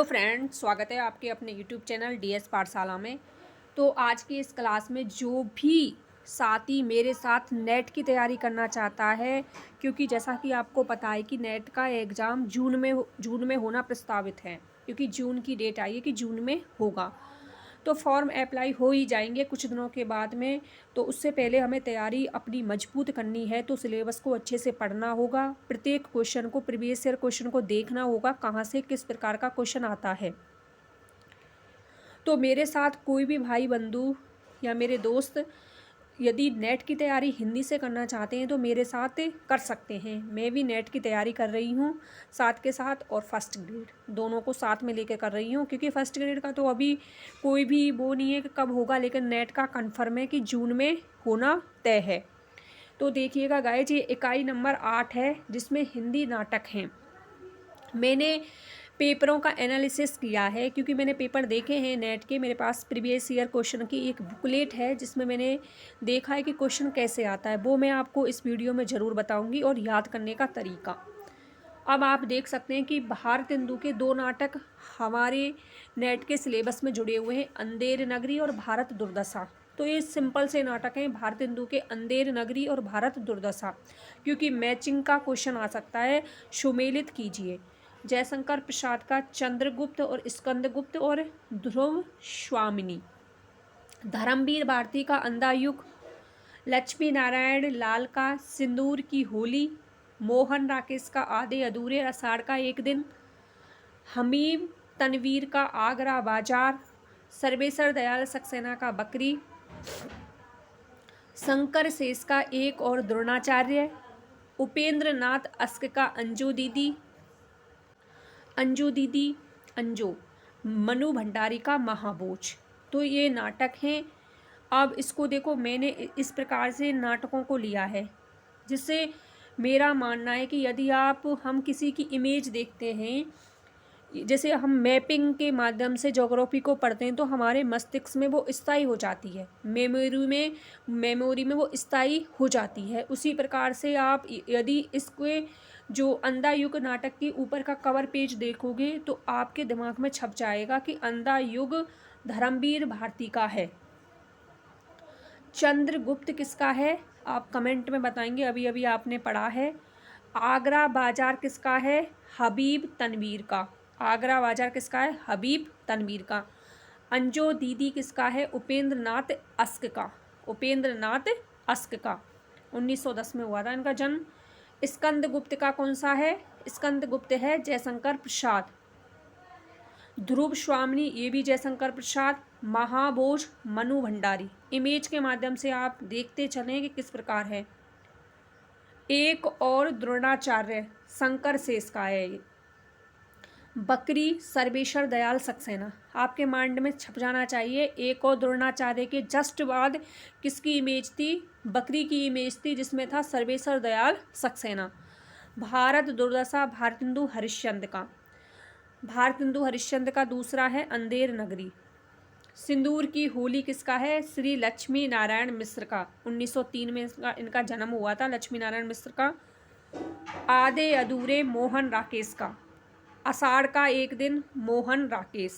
Hello friend, स्वागत है आपके अपने यूट्यूब चैनल डीएस पाठशाला में। तो आज की इस क्लास में जो भी साथी मेरे साथ नेट की तैयारी करना चाहता है, क्योंकि जैसा कि आपको पता है कि नेट का एग्ज़ाम जून में होना प्रस्तावित है, क्योंकि जून की डेट आई है कि जून में होगा। तो फॉर्म अप्लाई हो ही जाएंगे कुछ दिनों के बाद में। तो उससे पहले हमें तैयारी अपनी मजबूत करनी है, तो सिलेबस को अच्छे से पढ़ना होगा, प्रत्येक क्वेश्चन को, प्रीवियस ईयर क्वेश्चन को देखना होगा कहाँ से किस प्रकार का क्वेश्चन आता है। तो मेरे साथ कोई भी भाई बंधु या मेरे दोस्त यदि नेट की तैयारी हिंदी से करना चाहते हैं तो मेरे साथ कर सकते हैं। मैं भी नेट की तैयारी कर रही हूँ साथ के साथ, और फर्स्ट ग्रेड दोनों को साथ में लेकर कर रही हूँ, क्योंकि फर्स्ट ग्रेड का तो अभी कोई भी वो नहीं है कि कब होगा, लेकिन नेट का कन्फर्म है कि जून में होना तय है। तो देखिएगा गाइज, ये इकाई नंबर 8 है जिसमें हिंदी नाटक हैं। मैंने पेपरों का एनालिसिस किया है, क्योंकि मैंने पेपर देखे हैं नेट के। मेरे पास प्रीवियस ईयर क्वेश्चन की एक बुकलेट है जिसमें मैंने देखा है कि क्वेश्चन कैसे आता है। वो मैं आपको इस वीडियो में ज़रूर बताऊंगी, और याद करने का तरीका। अब आप देख सकते हैं कि भारतेंदु के दो नाटक हमारे नेट के सिलेबस में जुड़े हुए हैं, अंधेर नगरी और भारत दुर्दशा। तो ये सिंपल से नाटक हैं, भारतेंदु के अंधेर नगरी और भारत दुर्दशा, क्योंकि मैचिंग का क्वेश्चन आ सकता है। सुमेलित कीजिए। जयशंकर प्रसाद का चंद्रगुप्त और स्कंदगुप्त और ध्रुव स्वामिनी। धर्मवीर भारती का अंधायुग। लक्ष्मी नारायण लाल का सिंदूर की होली। मोहन राकेश का आधे अधूरे आषाढ़ का एक दिन। हमीम तनवीर का आगरा बाजार। सर्वेश्वर दयाल सक्सेना का बकरी। शंकर शेष का एक और द्रोणाचार्य। उपेंद्र नाथ अस्क का अंजू दीदी अंजो। मनु भंडारी का महाभोज। तो ये नाटक हैं। अब इसको देखो, मैंने इस प्रकार से नाटकों को लिया है, जिससे मेरा मानना है कि यदि हम किसी की इमेज देखते हैं, जैसे हम मैपिंग के माध्यम से ज्योग्राफी को पढ़ते हैं, तो हमारे मस्तिष्क में वो स्थायी हो जाती है, मेमोरी में वो स्थायी हो जाती है। उसी प्रकार से आप यदि इसके जो अंधा युग नाटक के ऊपर का कवर पेज देखोगे तो आपके दिमाग में छप जाएगा कि अंधा युग धर्मवीर भारती का है। चंद्रगुप्त किसका है, आप कमेंट में बताएंगे, अभी अभी आपने पढ़ा है। आगरा बाजार किसका है, हबीब तनवीर का। आगरा बाजार किसका है, हबीब तनवीर का। अंजो दीदी किसका है, उपेंद्र नाथ अस्क का। उपेंद्र नाथ अस्क का 1910 में हुआ था इनका जन्म। स्कंदगुप्त का कौन सा है, स्कंदगुप्त है जयशंकर प्रसाद। ध्रुव स्वामिनी, ये भी जयशंकर प्रसाद। महाभोज मनु भंडारी। इमेज के माध्यम से आप देखते चलें कि किस प्रकार है। एक और द्रोणाचार्य शंकर शेष का है ये। बकरी सर्वेश्वर दयाल सक्सेना, आपके माइंड में छप जाना चाहिए। एक और द्रोणाचार्य के जस्ट बाद किसकी इमेज थी, बकरी की इमेज थी, जिसमें था सर्वेश्वर दयाल सक्सेना। भारत दुर्दशा भारतेंदु हरिश्चंद्र का। भारतेंदु हरिश्चंद्र का दूसरा है अंधेर नगरी। सिंदूर की होली किसका है, श्री लक्ष्मी नारायण मिश्र का। 1903 में इनका जन्म हुआ था, लक्ष्मी नारायण मिश्र का। आधे अधूरे मोहन राकेश का। आषाढ़ का एक दिन मोहन राकेश।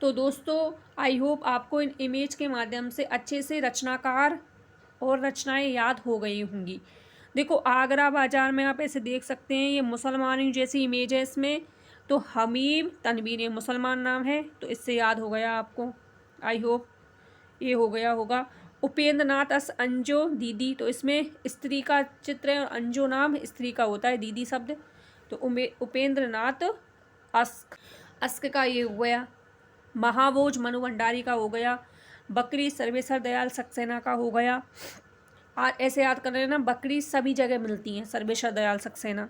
तो दोस्तों, आई होप आपको इन इमेज के माध्यम से अच्छे से रचनाकार और रचनाएं याद हो गई होंगी। देखो, आगरा बाजार में आप ऐसे देख सकते हैं, ये मुसलमानी जैसी इमेज है इसमें। तो हमीम तनवीर, ये मुसलमान नाम है, तो इससे याद हो गया आपको। आई होप ये हो गया होगा। उपेंद्र नाथ अस अंजो दीदी, तो इसमें स्त्री का चित्र है और अंजो नाम स्त्री का होता है, दीदी शब्द। तो उपेंद्र नाथ अस्क का ये हो गया। महाभोज मनु भंडारी का हो गया। बकरी सर्वेश्वर दयाल सक्सेना का हो गया। ऐसे याद कर लेना, बकरी सभी जगह मिलती हैं, सर्वेश्वर दयाल सक्सेना।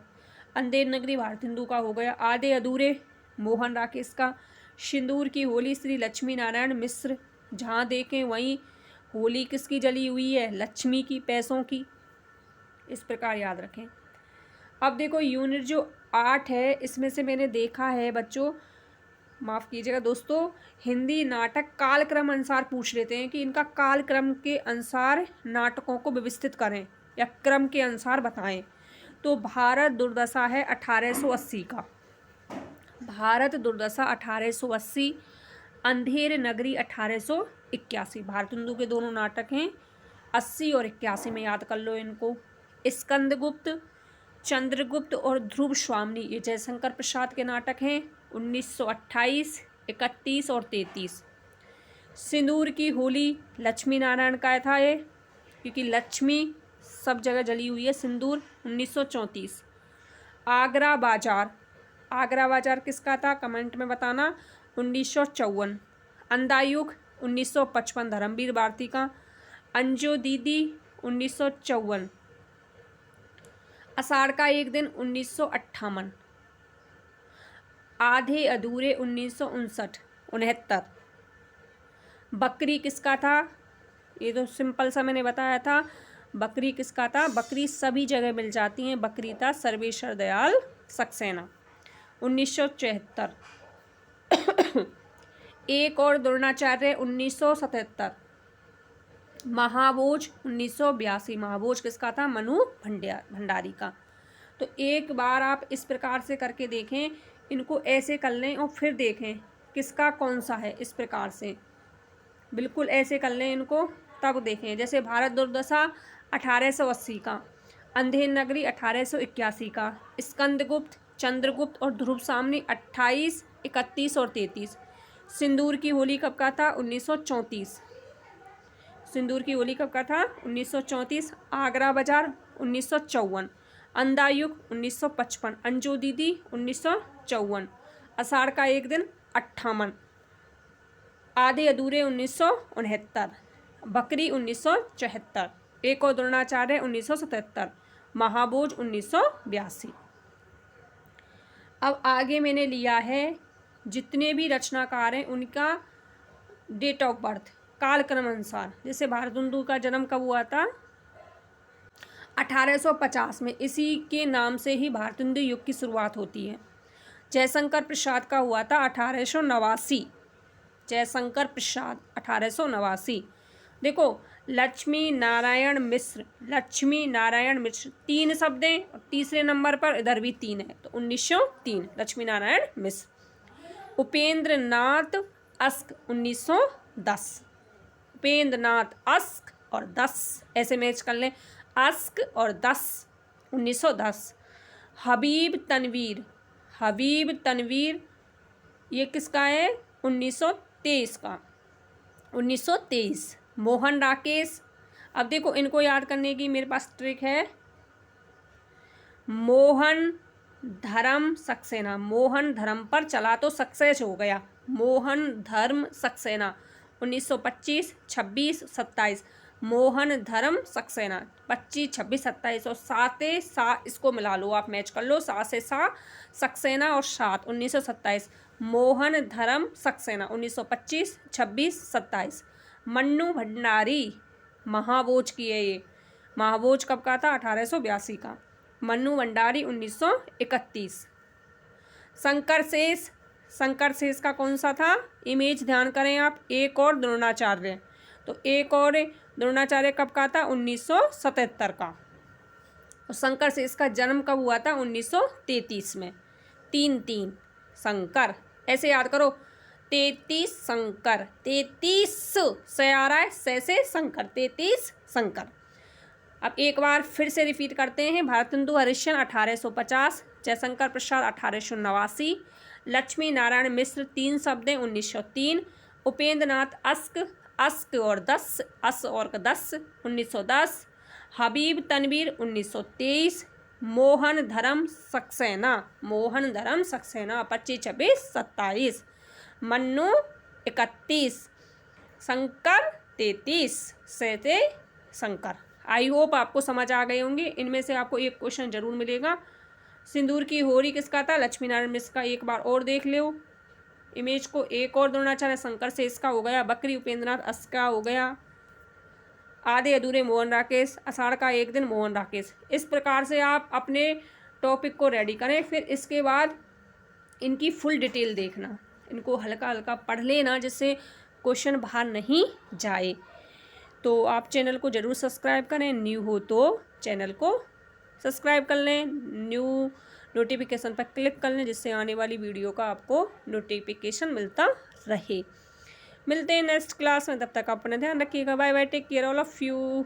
अंधेर नगरी भारतेंदु का हो गया। आधे अधूरे मोहन राकेश का। सिंदूर की होली श्री लक्ष्मी नारायण मिश्र। जहाँ देखें वहीं होली किसकी जली हुई है, लक्ष्मी की, पैसों की। इस प्रकार याद रखें। अब देखो, यूनिट जो 8 है, इसमें से मैंने देखा है बच्चों, माफ़ कीजिएगा दोस्तों, हिंदी नाटक कालक्रम अनुसार पूछ लेते हैं कि इनका कालक्रम के अनुसार नाटकों को व्यवस्थित करें या क्रम के अनुसार बताएं। तो भारत दुर्दशा है 1880 का। भारत दुर्दशा 1880, अंधेर नगरी 1881। भारतेंदु के दोनों नाटक हैं, 80 और 81 में याद कर लो इनको। स्कंदगुप्त, चंद्रगुप्त और ध्रुव स्वामिनी ये जयशंकर प्रसाद के नाटक हैं, 1928, 31 और 33। सिंदूर की होली लक्ष्मी नारायण का था ये, क्योंकि लक्ष्मी सब जगह जली हुई है। सिंदूर 1934। आगरा बाजार, आगरा बाजार किसका था कमेंट में बताना, 1954। अंधायुग 1955 धर्मवीर भारती का। अंजो दीदी 1954। आषाढ़ का एक दिन 1958। आधे अधूरे 1969। बकरी किसका था, ये तो सिंपल सा मैंने बताया था। बकरी किसका था, बकरी सभी जगह मिल जाती हैं, बकरी था सर्वेश्वर दयाल सक्सेना, 1974। एक और द्रोणाचार्य 1977। महाभोज 1982। महाभोज किसका था, मनु भंडारी का। तो एक बार आप इस प्रकार से करके देखें, इनको ऐसे कर लें और फिर देखें किसका कौन सा है, इस प्रकार से बिल्कुल ऐसे कर लें इनको, तब देखें। जैसे भारत दुर्दशा 1880 का, अंधेर नगरी 1881 का, स्कंदगुप्त, चंद्रगुप्त और ध्रुव स्वामिनी 28, 31 और 33। सिंदूर की होली कब का था, 1934। सिंदूर की होली कब का था, 1934। आगरा बाजार 1954। अंधायुग 1955। अंजू दीदी 1954। आषाढ़ का एक दिन 58। आधे अधूरे 1969। बकरी 1974। एक और द्रोणाचार्य 1977। महाभोज 1982। अब आगे मैंने लिया है जितने भी रचनाकार हैं उनका डेट ऑफ बर्थ कालक्रम अनुसार। जैसे भारतेंदु का जन्म कब हुआ था, 1850 में, इसी के नाम से ही भारतेंदु युग की शुरुआत होती है। जयशंकर प्रसाद का हुआ था 1889। जयशंकर प्रसाद 1889। देखो लक्ष्मी नारायण मिश्र, लक्ष्मी नारायण मिश्र 3 शब्द हैं और तीसरे नंबर पर इधर भी 3 है, तो 1903 लक्ष्मी नारायण मिश्र। उपेंद्र नाथ अस्क 1910। उपेंद्र नाथ अस्क और 10 ऐसे मैच कर लें, अस्क और 10, 1910। हबीब तनवीर, हबीब तनवीर ये किसका है, 1923 का, 1923। मोहन राकेश, अब देखो इनको याद करने की मेरे पास ट्रिक है। मोहन धर्म सक्सेना, मोहन धर्म पर चला तो सक्सेस हो गया, मोहन धर्म सक्सेना, 1925, 26, 27। मोहन धर्म सक्सेना 25, 26, 27 और 7 सा इसको मिला लो, आप मैच कर लो, 7 से सा सक्सेना और 7, 1927। मोहन धर्म सक्सेना 1925, 26, 27। मन्नू भंडारी महाभोज की है ये, महाभोज कब का था, 1882 का। मन्नू भंडारी 1931। शंकर शेष, शंकर शेष का कौन सा था, इमेज ध्यान करें आप। एक और द्रोणाचार्य, तो एक और द्रोणाचार्य कब का था, 1977 का। और शंकर शेष का जन्म कब हुआ था, 1933 में। 3 शंकर ऐसे याद करो, 33 शंकर, 33 से आ रहा है, से शंकर, 33 शंकर। अब एक बार फिर से रिपीट करते हैं। भारतेंदु हरिश्चंद्र 1850, जयशंकर प्रसाद 1889, लक्ष्मी नारायण मिश्र 3 शब्द हैं, 1903। उपेंद्र नाथ अस्क, अस्क और 10, अस और 10, 1910। हबीब तनवीर 1923। मोहन धर्म सक्सेना, मोहन धर्म सक्सेना 25, 26, 27। मन्नू 31, शंकर 33 से शंकर। आई होप आपको समझ आ गए होंगे। इनमें से आपको एक क्वेश्चन जरूर मिलेगा। सिंदूर की होरी किसका था, लक्ष्मी नारायण मिश्र का। एक बार और देख लो इमेज को। एक और द्रोणाचार्य शंकर से इसका हो गया। बकरी उपेंद्रनाथ अस का हो गया। आधे अधूरे मोहन राकेश, आषाढ़ का एक दिन मोहन राकेश। इस प्रकार से आप अपने टॉपिक को रेडी करें। फिर इसके बाद इनकी फुल डिटेल देखना, इनको हल्का हल्का पढ़ लेना जिससे क्वेश्चन बाहर नहीं जाए। तो आप चैनल को ज़रूर सब्सक्राइब करें, न्यू हो तो चैनल को सब्सक्राइब कर लें। न्यू नोटिफिकेशन पर क्लिक कर लें, जिससे आने वाली वीडियो का आपको नोटिफिकेशन मिलता रहे। मिलते हैं नेक्स्ट क्लास में, तब तक अपना ध्यान रखिएगा। Bye bye, take care all of you.